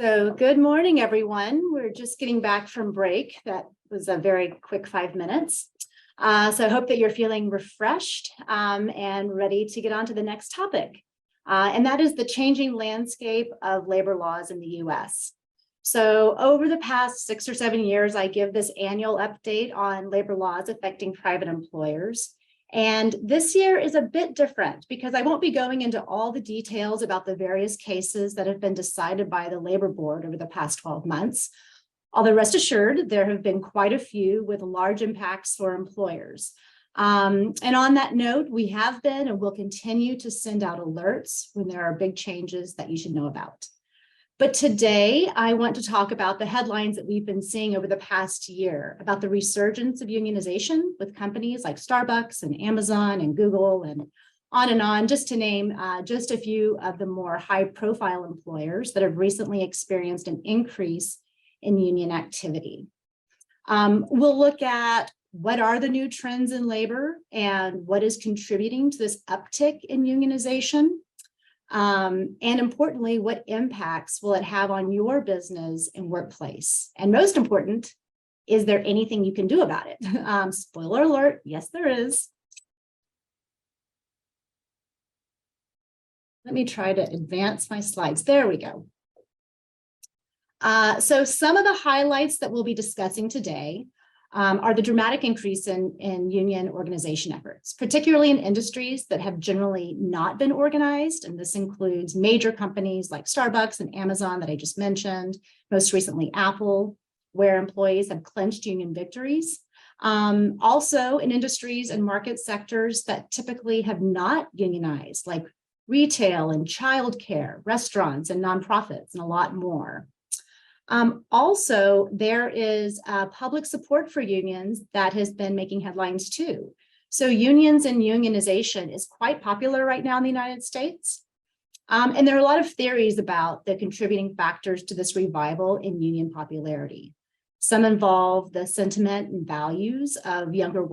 So good morning, everyone. We're just getting back from break. That was a very quick 5 minutes. So I hope that you're feeling refreshed and ready to get on to the next topic. And that is the changing landscape of labor laws in the US. So over the past 6 or 7 years, I give this annual update on labor laws affecting private employers. And this year is a bit different because I won't be going into all the details about the various cases that have been decided by the Labor Board over the past 12 months. Although rest assured, there have been quite a few with large impacts for employers. And on that note, we have been and will continue to send out alerts when there are big changes that you should know about. But today, I want to talk about the headlines that we've been seeing over the past year about the resurgence of unionization with companies like Starbucks and Amazon and Google and on, just to name just a few of the more high-profile employers that have recently experienced an increase in union activity. We'll look at what are the new trends in labor and what is contributing to this uptick in unionization. And importantly, what impacts will it have on your business and workplace? And most important, is there anything you can do about it? Spoiler alert, yes, there is. Let me try to advance my slides. There we go. So some of the highlights that we'll be discussing today are the dramatic increase in union organization efforts, particularly in industries that have generally not been organized. And this includes major companies like Starbucks and Amazon that I just mentioned, most recently Apple, where employees have clinched union victories. Also in industries and market sectors that typically have not unionized, like retail and childcare, restaurants and nonprofits, and a lot more. Also, there is public support for unions that has been making headlines too. So unions and unionization is quite popular right now in the United States. And there are a lot of theories about the contributing factors to this revival in union popularity. Some involve the sentiment and values of a younger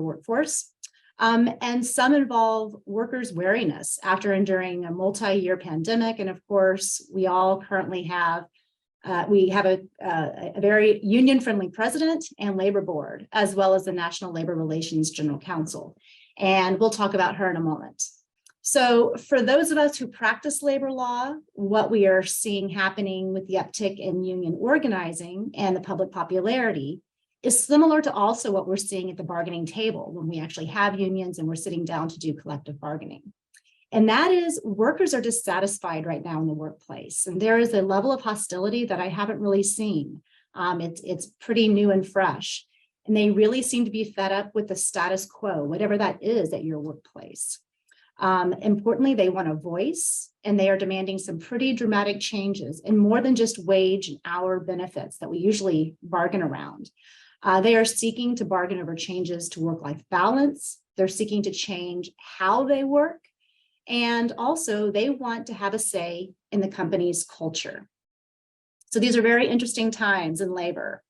workforce. And some involve workers' wariness after enduring a multi-year pandemic. And of course, we all currently have a very union-friendly president and labor board, as well as the National Labor Relations General Counsel. And we'll talk about her in a moment. So for those of us who practice labor law, what we are seeing happening with the uptick in union organizing and the public popularity is similar to also what we're seeing at the bargaining table when we actually have unions and we're sitting down to do collective bargaining. And that is workers are dissatisfied right now in the workplace. And there is a level of hostility that I haven't really seen. It's pretty new and fresh. And they really seem to be fed up with the status quo, whatever that is at your workplace. Importantly, they want a voice and they are demanding some pretty dramatic changes and more than just wage and hour benefits that we usually bargain around. They are seeking to bargain over changes to work-life balance. They're seeking to change how they work. And also they want to have a say in the company's culture. So these are very interesting times in labor.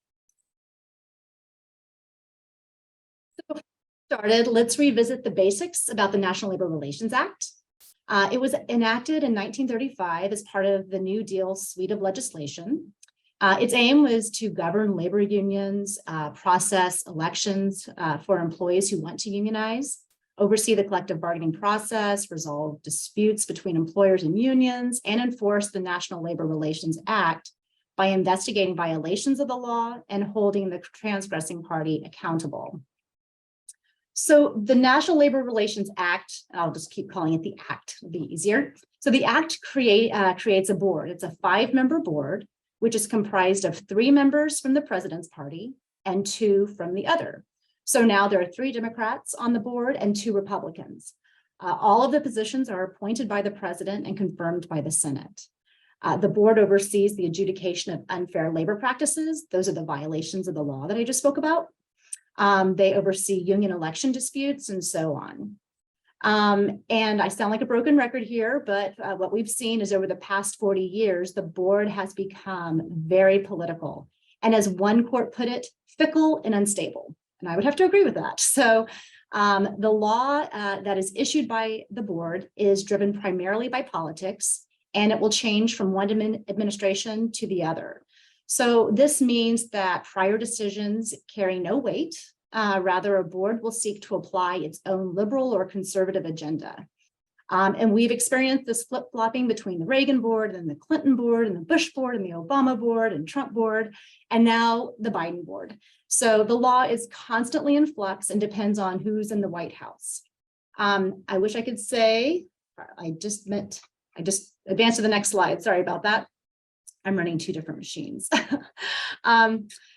So before we started, let's revisit the basics about the National Labor Relations Act. It was enacted in 1935 as part of the New Deal suite of legislation. Its aim was to govern labor unions, process elections for employees who want to unionize, oversee the collective bargaining process, resolve disputes between employers and unions, and enforce the National Labor Relations Act by investigating violations of the law and holding the transgressing party accountable. So the National Labor Relations Act, I'll just keep calling it the Act, it'll be easier. So the Act creates a board. It's a 5-member board, which is comprised of 3 members from the president's party and 2 from the other. So now there are 3 Democrats on the board and 2 Republicans. All of the positions are appointed by the president and confirmed by the Senate. The board oversees the adjudication of unfair labor practices. Those are the violations of the law that I just spoke about. They oversee union election disputes and so on. And I sound like a broken record here, but what we've seen is over the past 40 years, the board has become very political. And as one court put it, fickle and unstable. And I would have to agree with that. So the law that is issued by the board is driven primarily by politics and it will change from one administration to the other. So this means that prior decisions carry no weight. Rather, a board will seek to apply its own liberal or conservative agenda. And we've experienced this flip-flopping between the Reagan board and the Clinton board and the Bush board and the Obama board and Trump board, and now the Biden board. So the law is constantly in flux and depends on who's in the White House. I wish I could say, I just advanced to the next slide. Sorry about that. I'm running two different machines.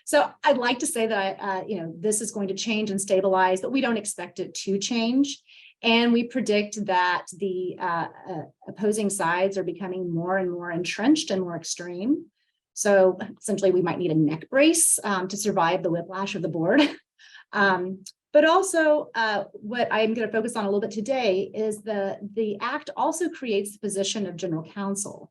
So I'd like to say that this is going to change and stabilize, but we don't expect it to change. And we predict that the opposing sides are becoming more and more entrenched and more extreme. So essentially, we might need a neck brace to survive the whiplash of the board. But also, what I'm going to focus on a little bit today is the act also creates the position of general counsel.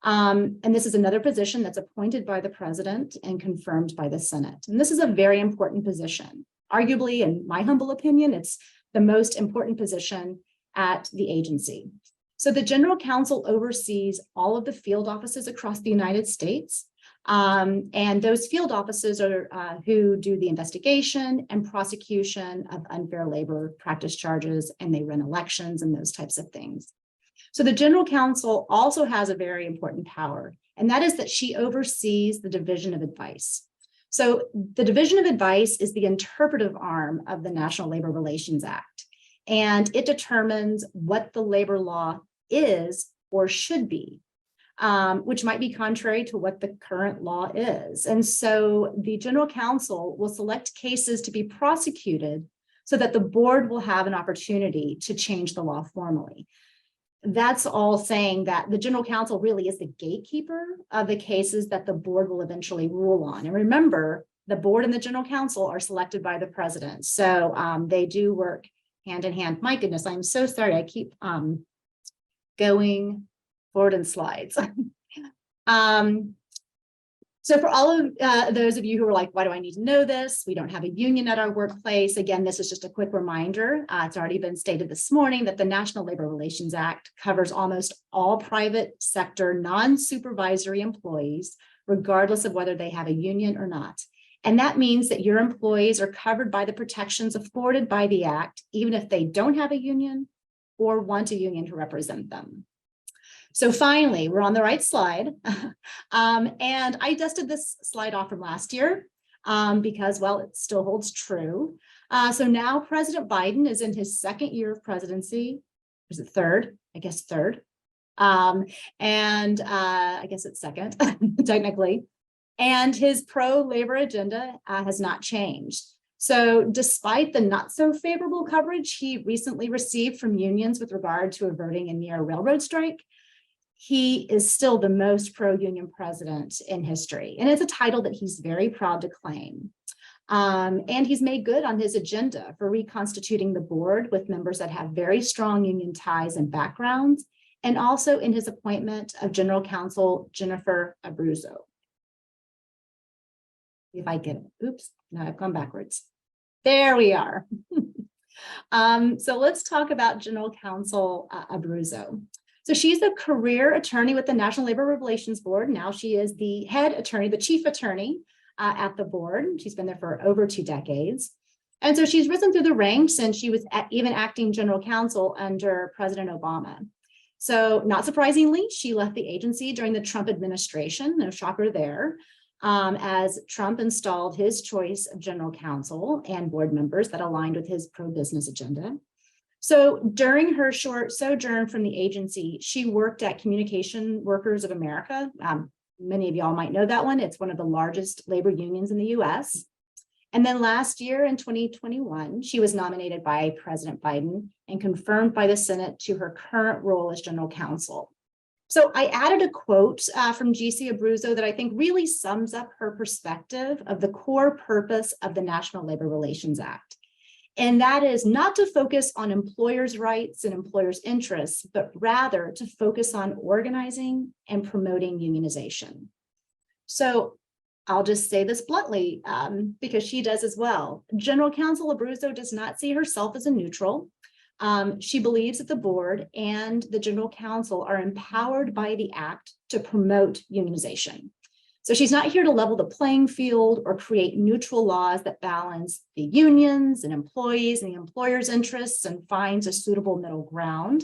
And this is another position that's appointed by the president and confirmed by the Senate. And this is a very important position. Arguably, in my humble opinion, it's the most important position at the agency. So the general counsel oversees all of the field offices across the United States. And those field offices are who do the investigation and prosecution of unfair labor practice charges, and they run elections and those types of things. So the general counsel also has a very important power, and that is that she oversees the division of advice. So the division of advice is the interpretive arm of the National Labor Relations Act, and it determines what the labor law is or should be, which might be contrary to what the current law is. And so the general counsel will select cases to be prosecuted so that the board will have an opportunity to change the law formally. That's all saying that the general counsel really is the gatekeeper of the cases that the board will eventually rule on. And remember, the board and the general counsel are selected by the president. So they do work hand in hand. My goodness, I'm so sorry. I keep going forward in slides. So for all of those of you who are like, why do I need to know this? We don't have a union at our workplace. Again, this is just a quick reminder. It's already been stated this morning that the National Labor Relations Act covers almost all private sector non-supervisory employees, regardless of whether they have a union or not. And that means that your employees are covered by the protections afforded by the Act, even if they don't have a union or want a union to represent them. So finally, we're on the right slide. And I dusted this slide off from last year because, well, it still holds true. So now President Biden is in his second year of presidency. Is it third? I guess third. And I guess it's second, technically. And his pro-labor agenda has not changed. So despite the not so favorable coverage he recently received from unions with regard to averting a near railroad strike, he is still the most pro-union president in history. And it's a title that he's very proud to claim. And he's made good on his agenda for reconstituting the board with members that have very strong union ties and backgrounds, and also in his appointment of General Counsel Jennifer ABRUZZO. If I get it, oops, now I've gone backwards. There we are. So let's talk about General Counsel ABRUZZO. So she's a career attorney with the National Labor Relations Board. Now she is the head attorney, the chief attorney at the board. She's been there for over 2 decades. And so she's risen through the ranks, and she was even acting general counsel under President Obama. So not surprisingly, she left the agency during the Trump administration, no shocker there, as Trump installed his choice of general counsel and board members that aligned with his pro-business agenda. So during her short sojourn from the agency, she worked at Communication Workers of America. Many of y'all might know that one. It's one of the largest labor unions in the US. And then last year in 2021, she was nominated by President Biden and confirmed by the Senate to her current role as general counsel. So I added a quote from GC ABRUZZO that I think really sums up her perspective of the core purpose of the National Labor Relations Act. And that is not to focus on employers' rights and employers' interests, but rather to focus on organizing and promoting unionization. So I'll just say this bluntly, because she does as well. General Counsel ABRUZZO does not see herself as a neutral, She believes that the board and the general counsel are empowered by the act to promote unionization. So she's not here to level the playing field or create neutral laws that balance the unions and employees and the employer's interests and finds a suitable middle ground.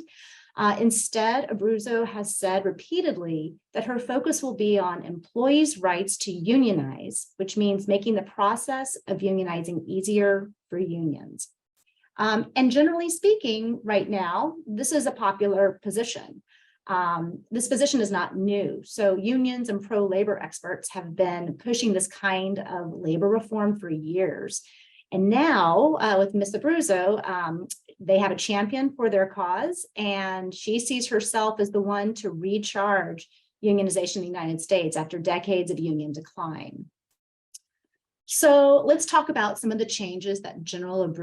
Instead, ABRUZZO has said repeatedly that her focus will be on employees' rights to unionize, which means making the process of unionizing easier for unions. And generally speaking, right now, this is a popular position. This position is not new. So unions and pro-labor experts have been pushing this kind of labor reform for years. And now with Ms. ABRUZZO, they have a champion for their cause, and she sees herself as the one to recharge unionization in the United States after decades of union decline. So let's talk about some of the changes that General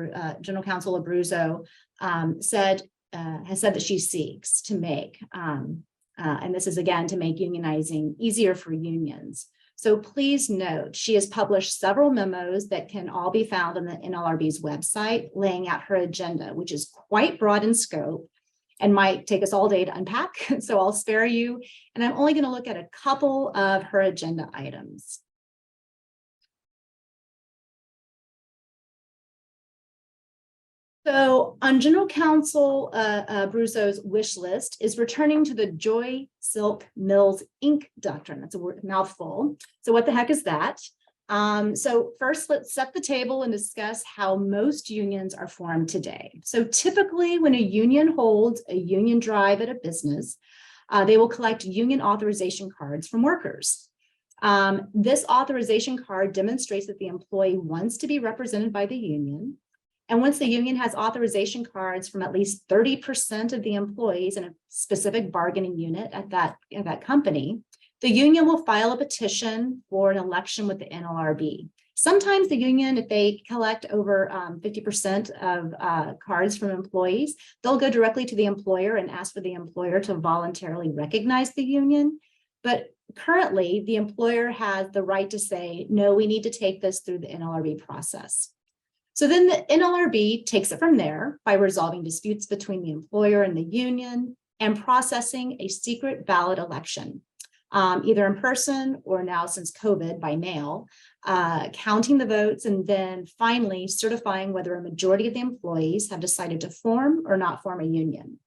Counsel ABRUZZO has said that she seeks to make. And this is again to make unionizing easier for unions. So please note, she has published several memos that can all be found on the NLRB's website, laying out her agenda, which is quite broad in scope and might take us all day to unpack. So I'll spare you, and I'm only going to look at a couple of her agenda items. So on General Counsel ABRUZZO's wish list is returning to the Joy Silk Mills Inc. doctrine. That's a mouthful. So what the heck is that? So first, let's set the table and discuss how most unions are formed today. So typically when a union holds a union drive at a business, they will collect union authorization cards from workers. This authorization card demonstrates that the employee wants to be represented by the union. And once the union has authorization cards from at least 30% of the employees in a specific bargaining unit at that company, the union will file a petition for an election with the NLRB. Sometimes the union, if they collect over 50% of cards from employees, they'll go directly to the employer and ask for the employer to voluntarily recognize the union. But currently, the employer has the right to say, no, we need to take this through the NLRB process. So then the NLRB takes it from there by resolving disputes between the employer and the union and processing a secret ballot election, either in person or now since COVID by mail, counting the votes and then finally certifying whether a majority of the employees have decided to form or not form a union.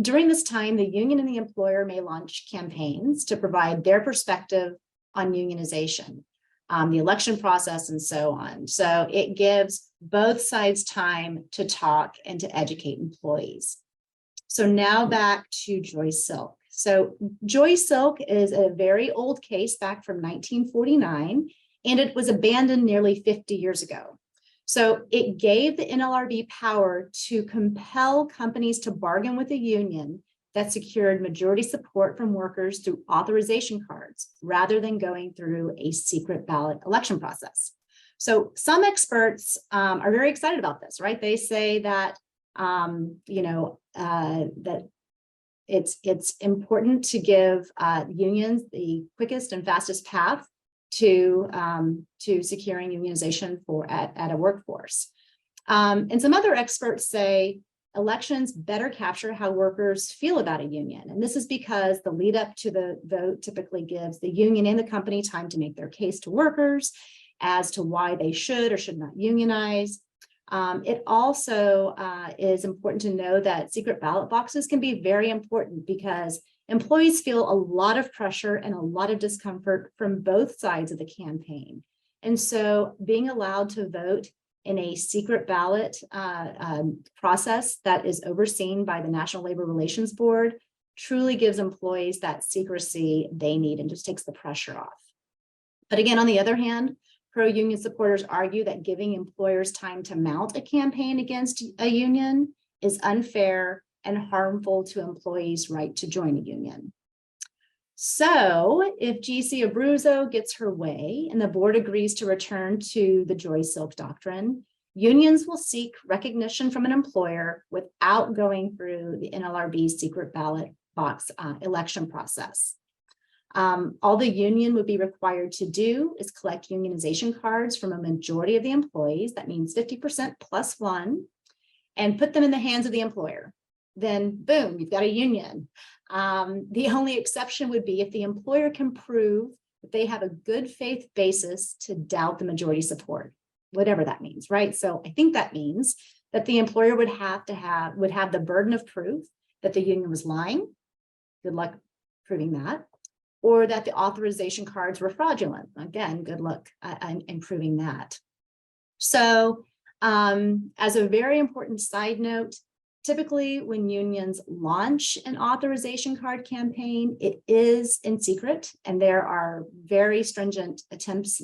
During this time, the union and the employer may launch campaigns to provide their perspective on unionization. The election process and so on. So it gives both sides time to talk and to educate employees. So now back to Joy Silk. So Joy Silk is a very old case back from 1949, and it was abandoned nearly 50 years ago. So it gave the NLRB power to compel companies to bargain with a union that secured majority support from workers through authorization cards rather than going through a secret ballot election process. So some experts are very excited about this, right? They say that, that it's important to give unions the quickest and fastest path to securing unionization at a workforce. And some other experts say elections better capture how workers feel about a union. And this is because the lead up to the vote typically gives the union and the company time to make their case to workers as to why they should or should not unionize. It also is important to know that secret ballot boxes can be very important because employees feel a lot of pressure and a lot of discomfort from both sides of the campaign. And so being allowed to vote in a secret ballot process that is overseen by the National Labor Relations Board truly gives employees that secrecy they need and just takes the pressure off. But again, on the other hand, pro-union supporters argue that giving employers time to mount a campaign against a union is unfair and harmful to employees' right to join a union. So if GC ABRUZZO gets her way and the board agrees to return to the Joy Silk doctrine, unions will seek recognition from an employer without going through the NLRB's secret ballot box election process. All the union would be required to do is collect unionization cards from a majority of the employees. That means 50% plus one. and put them in the hands of the employer, then boom, you've got a union. The only exception would be if the employer can prove that they have a good faith basis to doubt the majority support, whatever that means, right? So I think that means that the employer would have the burden of proof that the union was lying. Good luck proving that. Or that the authorization cards were fraudulent. Again, good luck in proving that. So as a very important side note, typically when unions launch an authorization card campaign, it is in secret, and there are very stringent attempts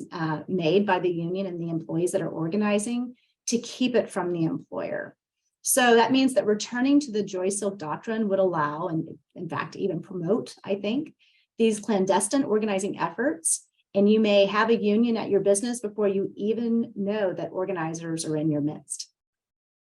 made by the union and the employees that are organizing to keep it from the employer. So that means that returning to the Joy-Silk doctrine would allow, and in fact, even promote, I think, these clandestine organizing efforts. And you may have a union at your business before you even know that organizers are in your midst.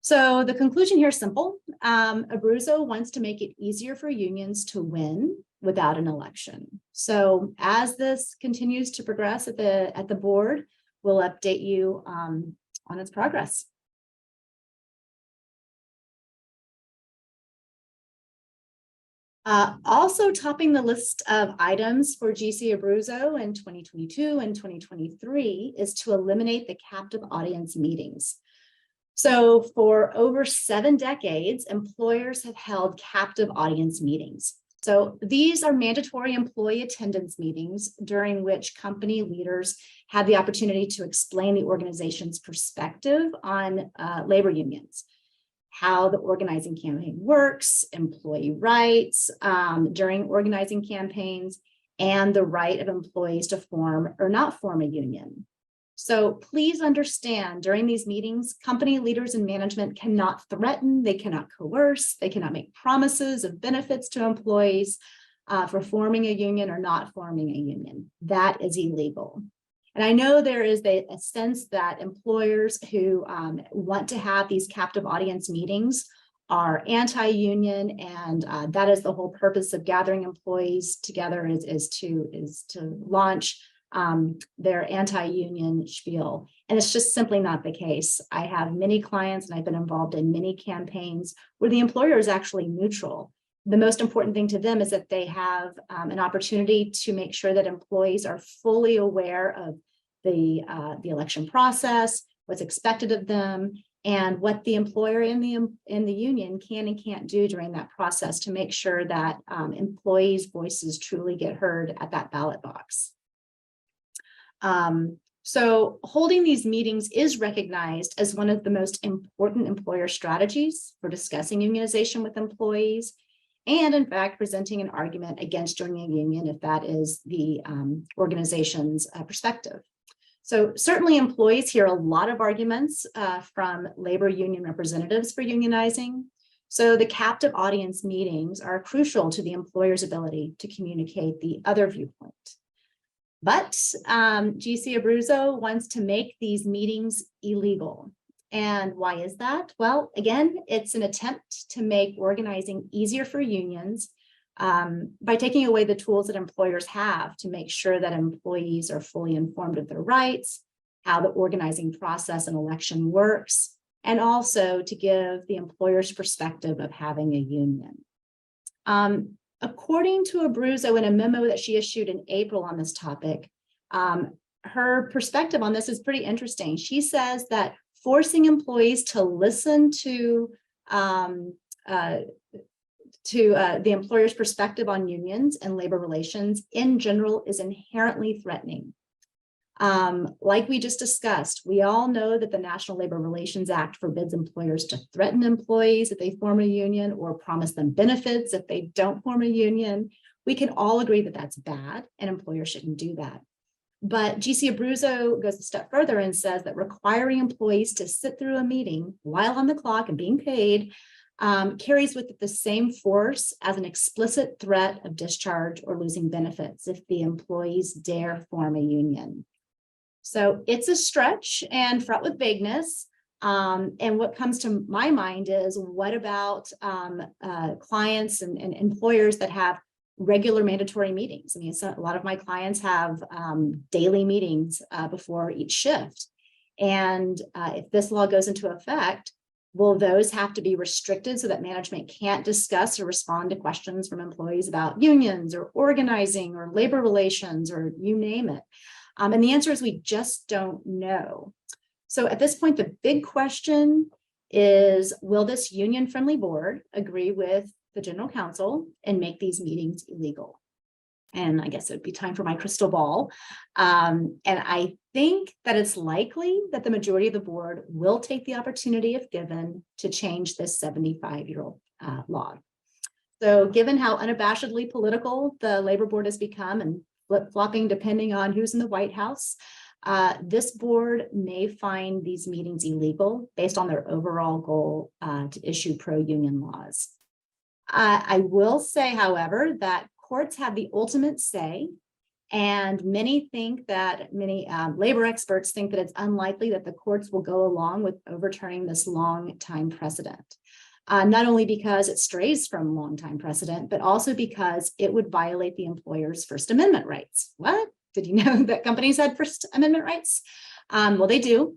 So the conclusion here is simple. ABRUZZO wants to make it easier for unions to win without an election. So as this continues to progress at the board, we'll update you on its progress. Also topping the list of items for GC ABRUZZO in 2022 and 2023 is to eliminate the captive audience meetings. So for over 7 decades, employers have held captive audience meetings. So these are mandatory employee attendance meetings during which company leaders have the opportunity to explain the organization's perspective on labor unions, how the organizing campaign works, employee rights during organizing campaigns, and the right of employees to form or not form a union. So please understand, during these meetings, company leaders and management cannot threaten, they cannot coerce, they cannot make promises of benefits to employees for forming a union or not forming a union. That is illegal. And I know there is a sense that employers who want to have these captive audience meetings are anti-union, and that is the whole purpose of gathering employees together is to launch their anti-union spiel. And it's just simply not the case. I have many clients, and I've been involved in many campaigns where the employer is actually neutral. The most important thing to them is that they have an opportunity to make sure that employees are fully aware of the election process, what's expected of them, and what the employer in the union can and can't do during that process to make sure that employees' voices truly get heard at that ballot box. So holding these meetings is recognized as one of the most important employer strategies for discussing unionization with employees, and in fact, presenting an argument against joining a union if that is the organization's perspective. So certainly employees hear a lot of arguments from labor union representatives for unionizing. So the captive audience meetings are crucial to the employer's ability to communicate the other viewpoint. But GC ABRUZZO wants to make these meetings illegal. And why is that? Well, again, it's an attempt to make organizing easier for unions by taking away the tools that employers have to make sure that employees are fully informed of their rights, how the organizing process and election works, and also to give the employer's perspective of having a union. According to ABRUZZO, in a memo that she issued in April on this topic, her perspective on this is pretty interesting. She says that forcing employees to listen to the employer's perspective on unions and labor relations in general is inherently threatening. Like we just discussed, we all know that the National Labor Relations Act forbids employers to threaten employees if they form a union or promise them benefits if they don't form a union. We can all agree that that's bad and employers shouldn't do that. But GC ABRUZZO goes a step further and says that requiring employees to sit through a meeting while on the clock and being paid carries with it the same force as an explicit threat of discharge or losing benefits if the employees dare form a union. So it's a stretch and fraught with vagueness. And what comes to my mind is, what about clients and employers that have regular mandatory meetings? I mean, a lot of my clients have daily meetings before each shift. And if this law goes into effect, Will those have to be restricted so that management can't discuss or respond to questions from employees about unions or organizing or labor relations or you name it? And the answer is we just don't know. So at this point, the big question is, will this union-friendly board agree with the general counsel and make these meetings illegal? And I guess it would be time for my crystal ball. And I think that it's likely that the majority of the board will take the opportunity, if given, to change this 75-year-old law. So given how unabashedly political the labor board has become and flip-flopping depending on who's in the White House, this board may find these meetings illegal based on their overall goal to issue pro-union laws. I will say, however, that courts have the ultimate say, and many labor experts think that it's unlikely that the courts will go along with overturning this long-time precedent. Not only because it strays from long-time precedent, but also because it would violate the employer's First Amendment rights. What? Did you know that companies had First Amendment rights? Well, they do.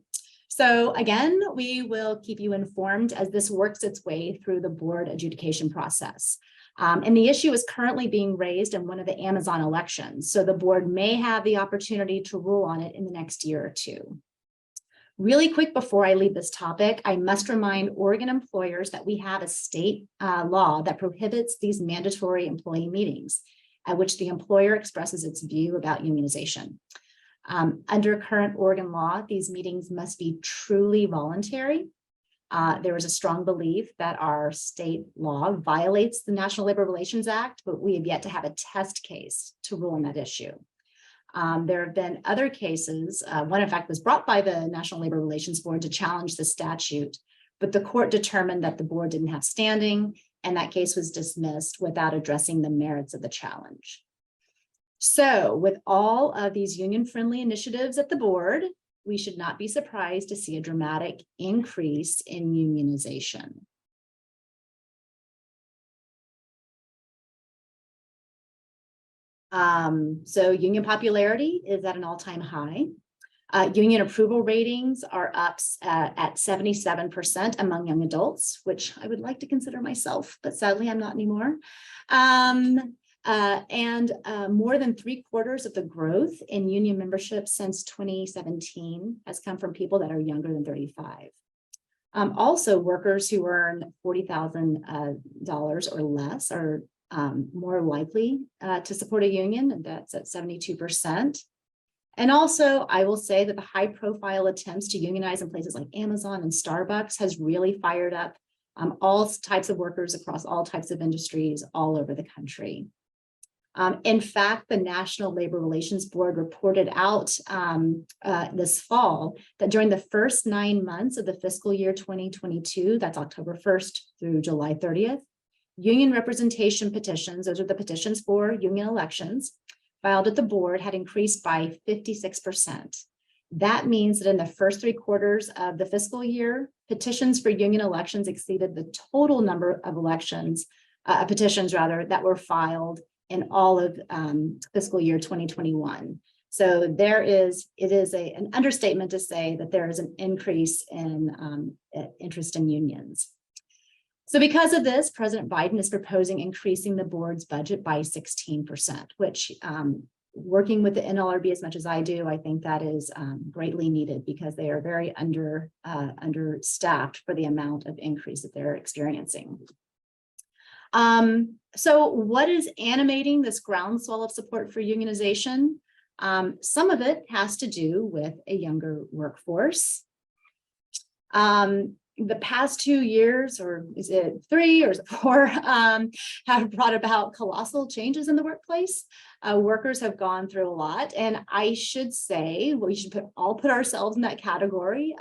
So again, we will keep you informed as this works its way through the board adjudication process. And the issue is currently being raised in one of the Amazon elections. So the board may have the opportunity to rule on it in the next year or two. Really quick before I leave this topic, I must remind Oregon employers that we have a state law that prohibits these mandatory employee meetings at which the employer expresses its view about unionization. Under current Oregon law, these meetings must be truly voluntary. There is a strong belief that our state law violates the National Labor Relations Act, but we have yet to have a test case to rule on that issue. There have been other cases, one in fact was brought by the National Labor Relations Board to challenge the statute, but the court determined that the board didn't have standing, and that case was dismissed without addressing the merits of the challenge. So with all of these union-friendly initiatives at the board, we should not be surprised to see a dramatic increase in unionization. So union popularity is at an all-time high. Union approval ratings are up at 77% among young adults, which I would like to consider myself, but sadly I'm not anymore. And more than 3/4 of the growth in union membership since 2017 has come from people that are younger than 35. Also, workers who earn $40,000 or less are more likely to support a union, and that's at 72%. And also, I will say that the high-profile attempts to unionize in places like Amazon and Starbucks has really fired up all types of workers across all types of industries all over the country. In fact, the National Labor Relations Board reported out this fall that during the first 9 months of the fiscal year 2022, that's October 1st through July 30th, union representation petitions, those are the petitions for union elections, filed at the board had increased by 56%. That means that in the first 3/4 of the fiscal year, petitions for union elections exceeded the total number of petitions that were filed in all of fiscal year 2021. So it is an understatement to say that there is an increase in interest in unions. So because of this, President Biden is proposing increasing the board's budget by 16%, which working with the NLRB as much as I do, I think that is greatly needed because they are very understaffed for the amount of increase that they're experiencing. So what is animating this groundswell of support for unionization? Some of it has to do with a younger workforce. The past 2 years, or is it 3 or is it 4, have brought about colossal changes in the workplace. Workers have gone through a lot, and I should say we should all put ourselves in that category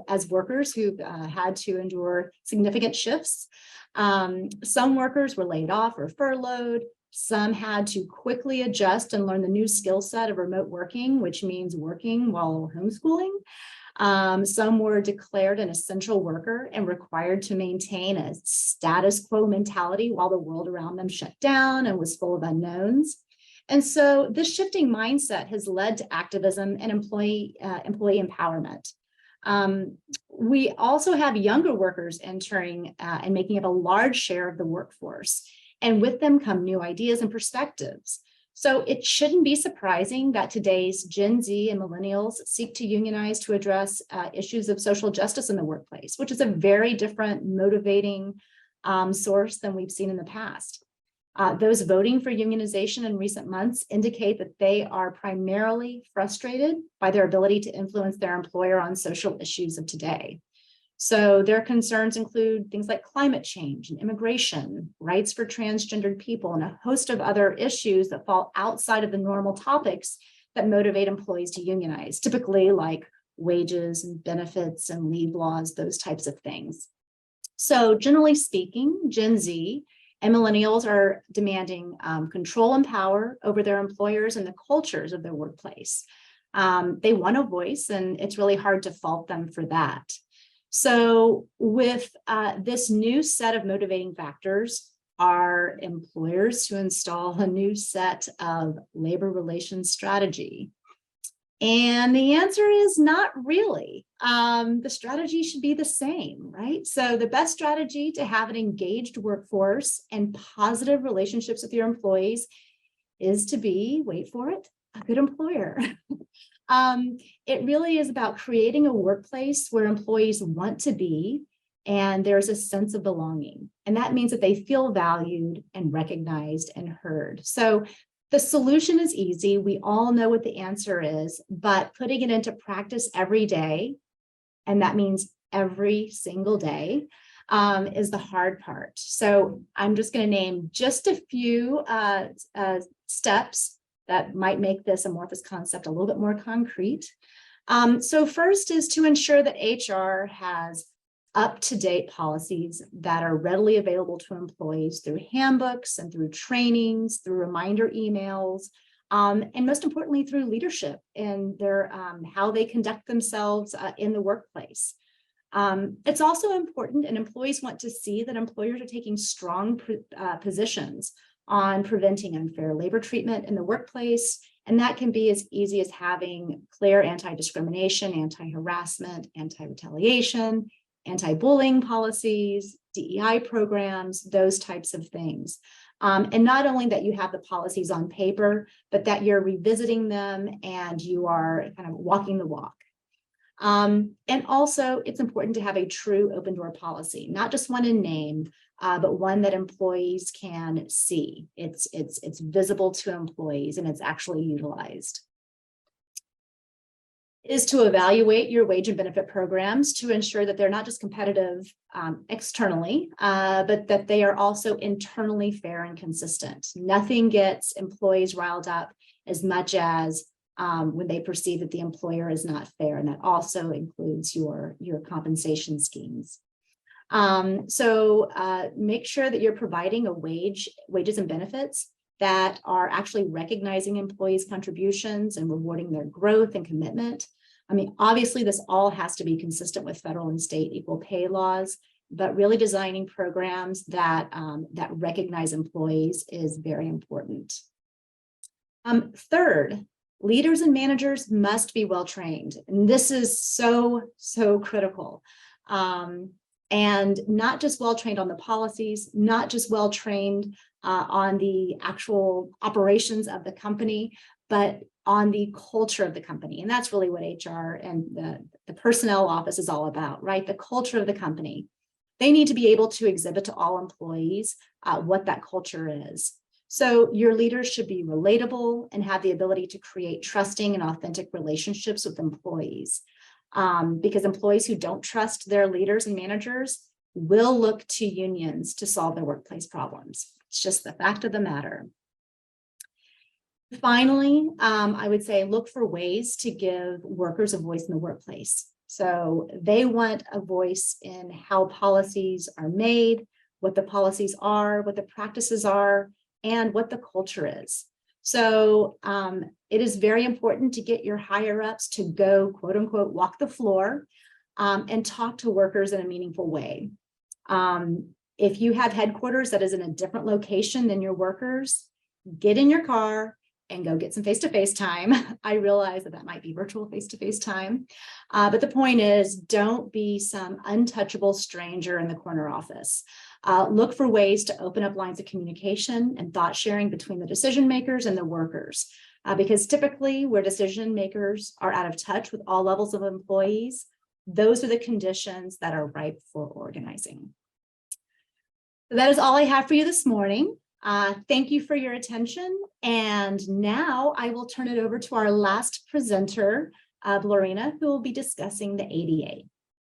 as workers who've had to endure significant shifts. Some workers were laid off or furloughed. Some had to quickly adjust and learn the new skill set of remote working, which means working while homeschooling. Some were declared an essential worker and required to maintain a status quo mentality while the world around them shut down and was full of unknowns. And so this shifting mindset has led to activism and employee empowerment. We also have younger workers entering and making up a large share of the workforce. And with them come new ideas and perspectives. So it shouldn't be surprising that today's Gen Z and millennials seek to unionize to address issues of social justice in the workplace, which is a very different motivating source than we've seen in the past. Those voting for unionization in recent months indicate that they are primarily frustrated by their ability to influence their employer on social issues of today. So their concerns include things like climate change and immigration, rights for transgendered people, and a host of other issues that fall outside of the normal topics that motivate employees to unionize, typically like wages and benefits and leave laws, those types of things. So generally speaking, Gen Z and millennials are demanding control and power over their employers and the cultures of their workplace. They want a voice, and it's really hard to fault them for that. So with this new set of motivating factors, are employers to install a new set of labor relations strategy? And the answer is not really. The strategy should be the same, right? So the best strategy to have an engaged workforce and positive relationships with your employees is to be, wait for it, a good employer. It really is about creating a workplace where employees want to be and there's a sense of belonging. And that means that they feel valued and recognized and heard. So the solution is easy. We all know what the answer is, but putting it into practice every day, and that means every single day, is the hard part. So I'm just going to name just a few steps that might make this amorphous concept a little bit more concrete. So first is to ensure that HR has up-to-date policies that are readily available to employees through handbooks and through trainings, through reminder emails, and most importantly, through leadership in their how they conduct themselves in the workplace. It's also important, and employees want to see that employers are taking strong positions on preventing unfair labor treatment in the workplace. And that can be as easy as having clear anti-discrimination, anti-harassment, anti-retaliation, anti-bullying policies, DEI programs, those types of things. And not only that you have the policies on paper, but that you're revisiting them and you are kind of walking the walk. And also, it's important to have a true open door policy, not just one in name, but one that employees can see. It's visible to employees and it's actually utilized. Is to evaluate your wage and benefit programs to ensure that they're not just competitive externally, but that they are also internally fair and consistent. Nothing gets employees riled up as much as when they perceive that the employer is not fair, and that also includes your compensation schemes. So make sure that you're providing a wages and benefits that are actually recognizing employees' contributions and rewarding their growth and commitment. I mean, obviously, this all has to be consistent with federal and state equal pay laws, but really designing programs that, that recognize employees is very important. Third, leaders and managers must be well trained. And this is so critical. And not just well trained on the policies, not just well trained on the actual operations of the company, but on the culture of the company. And that's really what HR and the personnel office is all about, right? The culture of the company. They need to be able to exhibit to all employees what that culture is. So your leaders should be relatable and have the ability to create trusting and authentic relationships with employees. Because employees who don't trust their leaders and managers will look to unions to solve their workplace problems. It's just the fact of the matter. Finally, I would say look for ways to give workers a voice in the workplace. So they want a voice in how policies are made, what the policies are, what the practices are, and what the culture is. So it is very important to get your higher ups to go, quote unquote, walk the floor and talk to workers in a meaningful way. If you have headquarters that is in a different location than your workers, get in your car and go get some face-to-face time. I realize that might be virtual face-to-face time. But the point is, don't be some untouchable stranger in the corner office. Look for ways to open up lines of communication and thought sharing between the decision makers and the workers. Because typically where decision makers are out of touch with all levels of employees, those are the conditions that are ripe for organizing. That is all I have for you this morning. Thank you for your attention. And now I will turn it over to our last presenter, Lorena, who will be discussing the ADA.